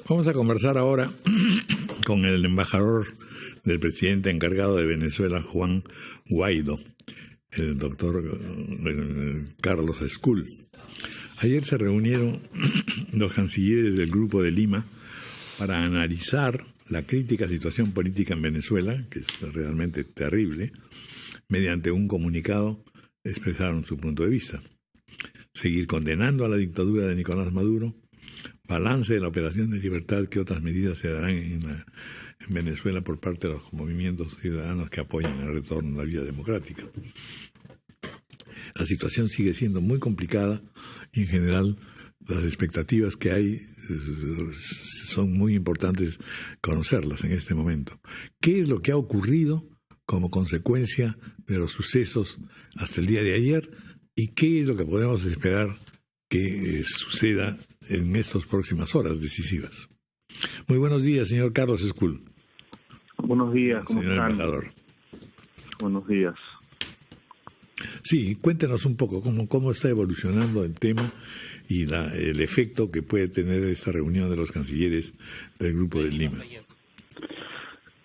Vamos a conversar ahora con el embajador del presidente encargado de Venezuela, Juan Guaidó, el doctor Carlos Escul. Ayer se reunieron los cancilleres del Grupo de Lima para analizar la crítica situación política en Venezuela, que es realmente terrible. Mediante un comunicado expresaron su punto de vista. Seguir condenando a la dictadura de Nicolás Maduro, balance de la operación de libertad, que otras medidas se darán en Venezuela por parte de los movimientos ciudadanos que apoyan el retorno a la vida democrática. La situación sigue siendo muy complicada y en general las expectativas que hay son muy importantes conocerlas en este momento. ¿Qué es lo que ha ocurrido como consecuencia de los sucesos hasta el día de ayer y qué es lo que podemos esperar que suceda en estas próximas horas decisivas? Muy buenos días, señor Carlos Escul. Buenos días, ¿cómo señor están? Embajador. Buenos días. Sí, cuéntenos un poco cómo está evolucionando el tema y el efecto que puede tener esta reunión de los cancilleres del Grupo de Lima.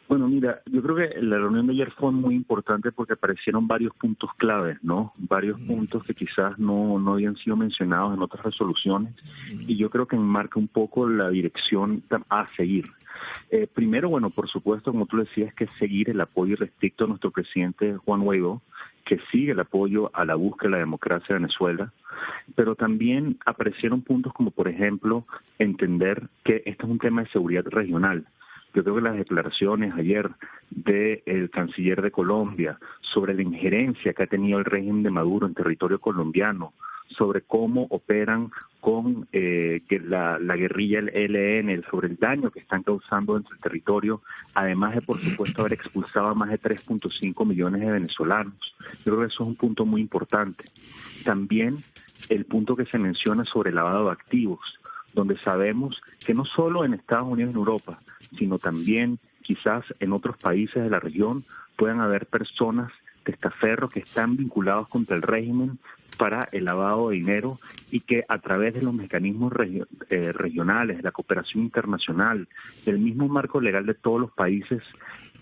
Bueno, mira, yo creo que la reunión de ayer fue muy importante porque aparecieron varios puntos claves, ¿no? Varios puntos que quizás no habían sido mencionados en otras resoluciones y yo creo que enmarca un poco la dirección a seguir. Primero, bueno, por supuesto, como tú decías, que seguir el apoyo irrestricto a nuestro presidente Juan Guaidó, que sigue el apoyo a la búsqueda de la democracia de Venezuela, pero también aparecieron puntos como, por ejemplo, entender que este es un tema de seguridad regional. Yo creo que las declaraciones ayer del canciller de Colombia sobre la injerencia que ha tenido el régimen de Maduro en territorio colombiano, sobre cómo operan con que la guerrilla, el ELN, sobre el daño que están causando dentro del territorio, además de, por supuesto, haber expulsado a más de 3.5 millones de venezolanos. Yo creo que eso es un punto muy importante. También el punto que se menciona sobre el lavado de activos, donde sabemos que no solo en Estados Unidos y en Europa, sino también quizás en otros países de la región puedan haber personas testaferros que están vinculados contra el régimen para el lavado de dinero y que a través de los mecanismos regionales, de la cooperación internacional, del mismo marco legal de todos los países,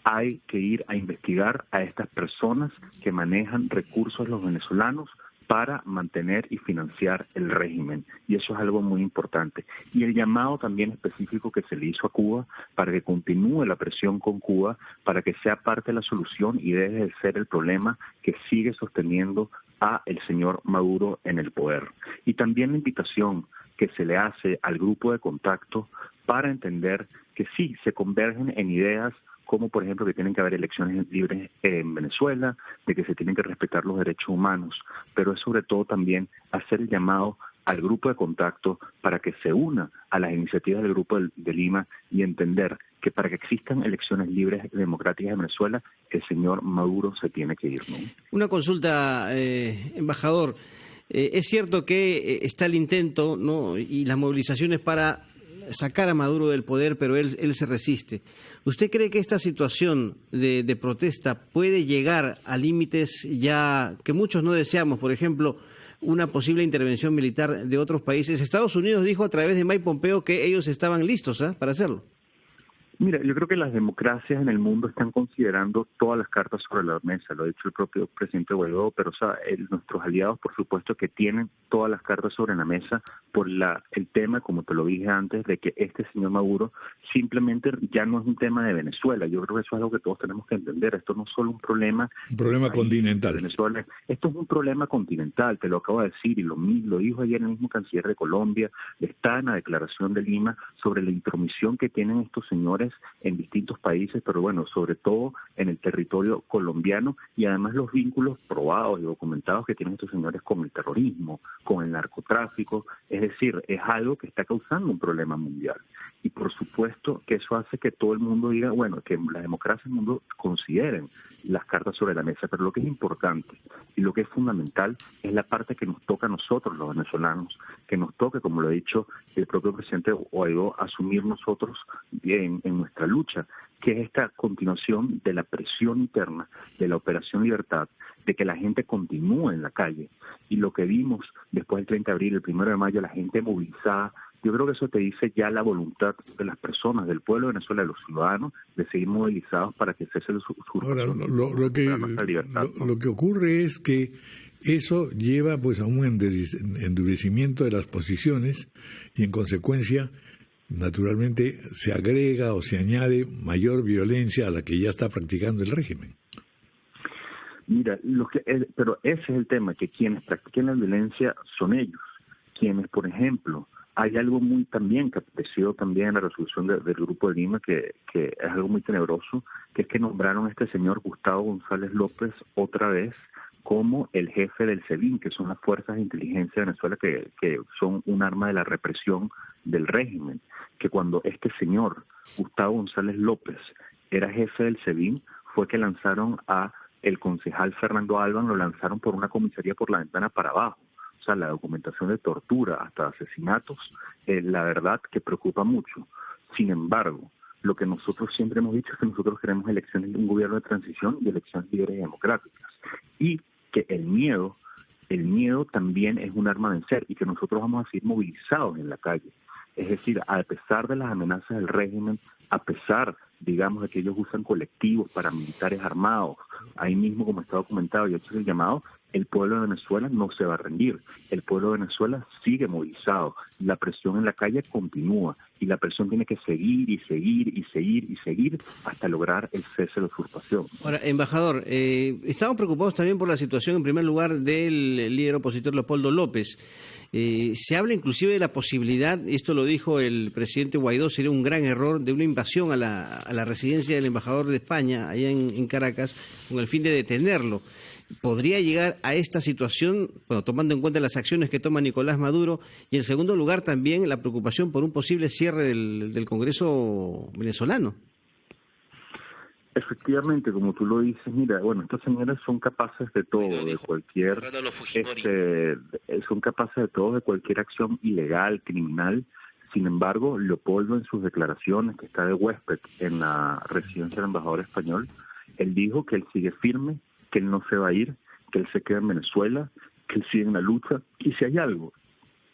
hay que ir a investigar a estas personas que manejan recursos los venezolanos para mantener y financiar el régimen. Y eso es algo muy importante. Y el llamado también específico que se le hizo a Cuba para que continúe la presión con Cuba, para que sea parte de la solución y deje de ser el problema que sigue sosteniendo a el señor Maduro en el poder. Y también la invitación que se le hace al grupo de contacto para entender que sí, se convergen en ideas como por ejemplo que tienen que haber elecciones libres en Venezuela, de que se tienen que respetar los derechos humanos, pero es sobre todo también hacer el llamado al grupo de contacto para que se una a las iniciativas del Grupo de Lima y entender que para que existan elecciones libres y democráticas en Venezuela, el señor Maduro se tiene que ir, ¿no? Una consulta, embajador. Es cierto que está el intento, ¿no?, y las movilizaciones para sacar a Maduro del poder, pero él se resiste. ¿Usted cree que esta situación de protesta puede llegar a límites ya que muchos no deseamos? Por ejemplo, una posible intervención militar de otros países. Estados Unidos dijo a través de Mike Pompeo que ellos estaban listos para hacerlo. Mira, yo creo que las democracias en el mundo están considerando todas las cartas sobre la mesa, lo ha dicho el propio presidente Guaidó, pero nuestros aliados, por supuesto, que tienen todas las cartas sobre la mesa por el tema, como te lo dije antes, de que este señor Maduro simplemente ya no es un tema de Venezuela. Yo creo que eso es algo que todos tenemos que entender. Esto no es solo un problema continental. Venezuela. Esto es un problema continental, te lo acabo de decir, y lo dijo ayer el mismo canciller de Colombia, está en la declaración de Lima sobre la intromisión que tienen estos señores en distintos países, pero bueno, sobre todo en el territorio colombiano, y además los vínculos probados y documentados que tienen estos señores con el terrorismo, con el narcotráfico. Es decir, es algo que está causando un problema mundial. Y por supuesto que eso hace que todo el mundo diga, bueno, que la democracia del mundo consideren las cartas sobre la mesa, pero lo que es importante y lo que es fundamental es la parte que nos toca a nosotros los venezolanos, que nos toque, como lo ha dicho el propio presidente Guaidó, asumir nosotros en nuestra lucha, que es esta continuación de la presión interna, de la Operación Libertad, de que la gente continúe en la calle. Y lo que vimos después del 30 de abril, el 1 de mayo, la gente movilizada yo creo que eso te dice ya la voluntad de las personas, del pueblo de Venezuela, de los ciudadanos, de seguir movilizados para que cese su Ahora, lo que ocurre es que eso lleva pues a un endurecimiento de las posiciones y en consecuencia naturalmente se agrega o se añade mayor violencia a la que ya está practicando el régimen. Mira, pero ese es el tema, que quienes practiquen la violencia son ellos, quienes, por ejemplo, hay algo muy también que apareció también en la resolución del Grupo de Lima, que es algo muy tenebroso, que es que nombraron a este señor Gustavo González López otra vez como el jefe del SEBIN, que son las fuerzas de inteligencia de Venezuela, que son un arma de la represión del régimen, que cuando este señor Gustavo González López era jefe del SEBIN, fue que lanzaron a el concejal Fernando Alban, lo lanzaron por una comisaría por la ventana para abajo. O sea, la documentación de tortura hasta asesinatos, la verdad que preocupa mucho. Sin embargo, lo que nosotros siempre hemos dicho es que nosotros queremos elecciones de un gobierno de transición y elecciones libres y democráticas. Y que el miedo también es un arma a vencer y que nosotros vamos a seguir movilizados en la calle. Es decir, a pesar de las amenazas del régimen, a pesar, digamos, de que ellos usan colectivos paramilitares armados, ahí mismo, como está documentado y hecho el llamado, el pueblo de Venezuela no se va a rendir. El pueblo de Venezuela sigue movilizado. La presión en la calle continúa y la presión tiene que seguir y seguir y seguir y seguir hasta lograr el cese de la usurpación. Ahora, embajador, estamos preocupados también por la situación, en primer lugar, del líder opositor Leopoldo López. Se habla inclusive de la posibilidad, y esto lo dijo el presidente Guaidó, sería un gran error, de una invasión a la residencia del embajador de España, allá en Caracas, con el fin de detenerlo. ¿Podría llegar a esta situación, bueno, tomando en cuenta las acciones que toma Nicolás Maduro? Y en segundo lugar también la preocupación por un posible cierre del Congreso venezolano. Efectivamente, como tú lo dices, mira, bueno, estos señores son capaces de todo, de cualquier, son capaces de todo, de cualquier acción ilegal, criminal. Sin embargo, Leopoldo, en sus declaraciones, que está de huésped en la residencia del embajador español, él dijo que él sigue firme, que él no se va a ir, que él se queda en Venezuela, que él sigue en la lucha. Y si hay algo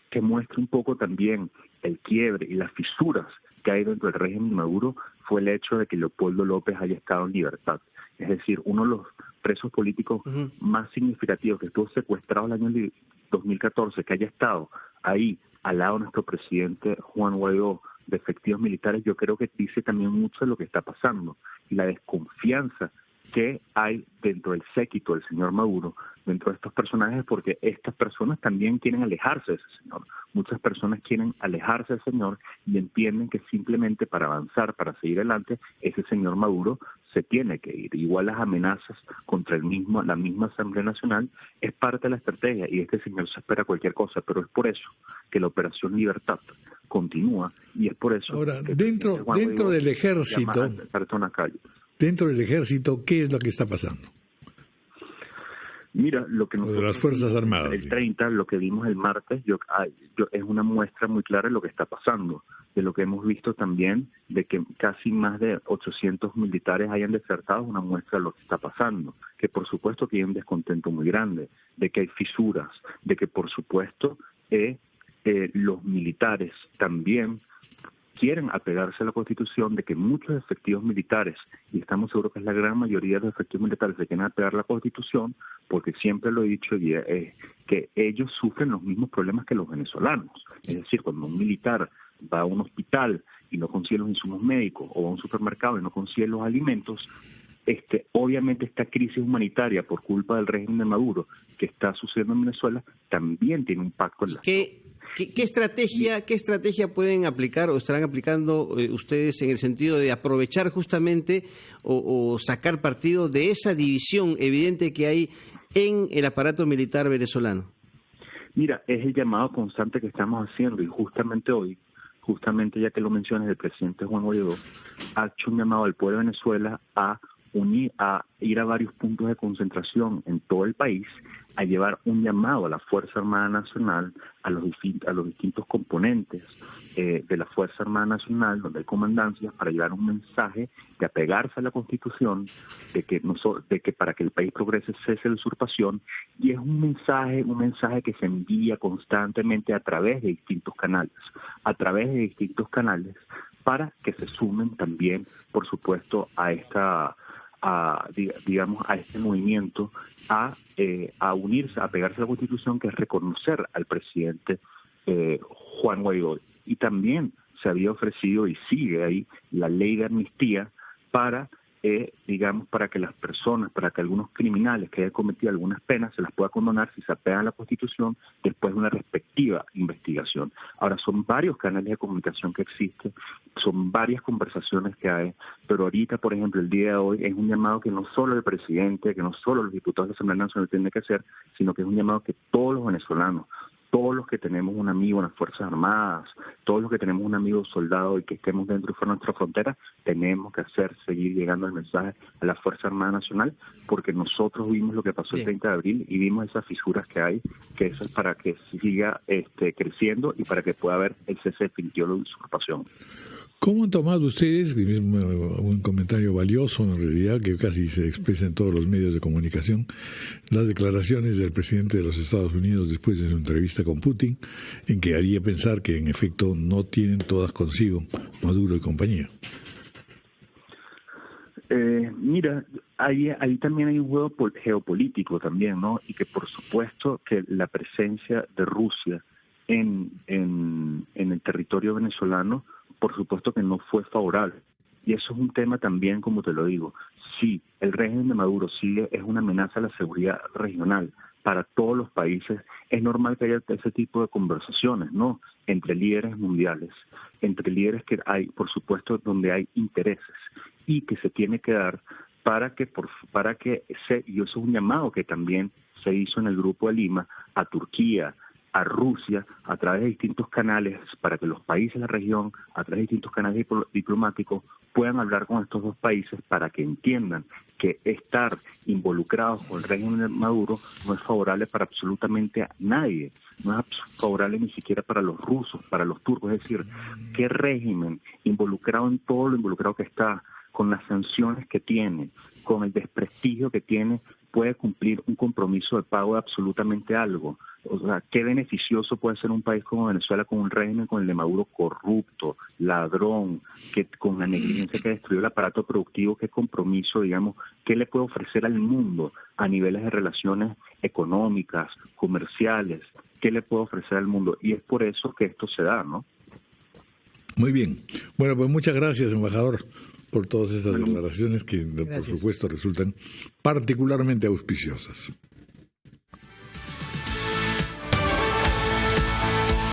que muestra un poco también el quiebre y las fisuras que hay dentro del régimen de Maduro, fue el hecho de que Leopoldo López haya estado en libertad. Es decir, uno de los presos políticos más significativos que estuvo secuestrado el año 2014, que haya estado ahí al lado de nuestro presidente Juan Guaidó, de efectivos militares, yo creo que dice también mucho de lo que está pasando y la desconfianza que hay dentro del séquito del señor Maduro, dentro de estos personajes, porque estas personas también quieren alejarse de ese señor. Muchas personas quieren alejarse del señor y entienden que simplemente para avanzar, para seguir adelante, ese señor Maduro se tiene que ir. Igual las amenazas contra la misma Asamblea Nacional es parte de la estrategia y este señor se espera cualquier cosa, pero es por eso que la Operación Libertad continúa y es por eso. Ahora, dentro del ejército, dentro del ejército, ¿qué es lo que está pasando? Mira, lo que nosotros, de las Fuerzas Armadas, el 30, lo que vimos el martes, es una muestra muy clara de lo que está pasando, de lo que hemos visto también, de que casi más de 800 militares hayan desertado, una muestra de lo que está pasando, que por supuesto que hay un descontento muy grande, de que hay fisuras, de que por supuesto los militares también quieren apegarse a la Constitución, de que muchos efectivos militares, y estamos seguros que es la gran mayoría de los efectivos militares, se quieren apegar a la Constitución, porque siempre lo he dicho, que ellos sufren los mismos problemas que los venezolanos. Es decir, cuando un militar va a un hospital y no consigue los insumos médicos, o va a un supermercado y no consigue los alimentos, obviamente esta crisis humanitaria por culpa del régimen de Maduro que está sucediendo en Venezuela también tiene un impacto en la ¿Qué estrategia pueden aplicar o estarán aplicando ustedes en el sentido de aprovechar justamente o sacar partido de esa división evidente que hay en el aparato militar venezolano? Mira, es el llamado constante que estamos haciendo y justamente hoy, ya que lo mencionas, el presidente Juan Guaidó ha hecho un llamado al pueblo de Venezuela a a ir a varios puntos de concentración en todo el país, a llevar un llamado a la Fuerza Armada Nacional, a los distintos componentes de la Fuerza Armada Nacional, donde hay comandancias, para llevar un mensaje de apegarse a la Constitución, de que para que el país progrese cese la usurpación, y es un mensaje que se envía constantemente a través de distintos canales, para que se sumen también, por supuesto, a este movimiento, a unirse, a pegarse a la Constitución, que es reconocer al presidente Juan Guaidó. Y también se había ofrecido, y sigue ahí, la ley de amnistía para que las personas, para que algunos criminales que hayan cometido algunas penas se las pueda condonar si se apegan a la Constitución después de una respectiva investigación. Ahora, son varios canales de comunicación que existen, son varias conversaciones que hay, pero ahorita, por ejemplo, el día de hoy es un llamado que no solo el presidente, que no solo los diputados de la Asamblea Nacional tienen que hacer, sino que es un llamado que todos los venezolanos, todos los que tenemos un amigo en las Fuerzas Armadas, todos los que tenemos un amigo soldado y que estemos dentro y fuera de nuestra frontera, tenemos que seguir llegando el mensaje a la Fuerza Armada Nacional, porque nosotros vimos lo que pasó el 30 de abril y vimos esas fisuras que hay, que eso es para que siga creciendo y para que pueda haber el cese definitivo de la usurpación. ¿Cómo han tomado ustedes, un comentario valioso en realidad, que casi se expresa en todos los medios de comunicación, las declaraciones del presidente de los Estados Unidos después de su entrevista con Putin, en que haría pensar que en efecto no tienen todas consigo Maduro y compañía? Mira, ahí también hay un juego geopolítico también, ¿no? Y que por supuesto que la presencia de Rusia en el territorio venezolano, por supuesto que no fue favorable. Y eso es un tema también, como te lo digo, sí, el régimen de Maduro sí es una amenaza a la seguridad regional para todos los países. Es normal que haya ese tipo de conversaciones, ¿no?, entre líderes mundiales, entre líderes que hay, por supuesto, donde hay intereses y que se tiene que dar y eso es un llamado que también se hizo en el Grupo de Lima a Turquía, a Rusia, a través de distintos canales, para que los países de la región, a través de distintos canales diplomáticos, puedan hablar con estos dos países para que entiendan que estar involucrados con el régimen de Maduro no es favorable para absolutamente a nadie, no es favorable ni siquiera para los rusos, para los turcos. Es decir, ¿qué régimen involucrado en todo lo involucrado que está, con las sanciones que tiene, con el desprestigio que tiene, puede cumplir un compromiso de pago de absolutamente algo? O sea, ¿qué beneficioso puede ser un país como Venezuela con un régimen con el de Maduro corrupto, ladrón, que con la negligencia que destruyó el aparato productivo? ¿Qué compromiso, digamos, qué le puede ofrecer al mundo a niveles de relaciones económicas, comerciales? ¿Qué le puede ofrecer al mundo? Y es por eso que esto se da, ¿no? Muy bien. Bueno, pues muchas gracias, embajador, por todas estas declaraciones que, por supuesto, resultan particularmente auspiciosas.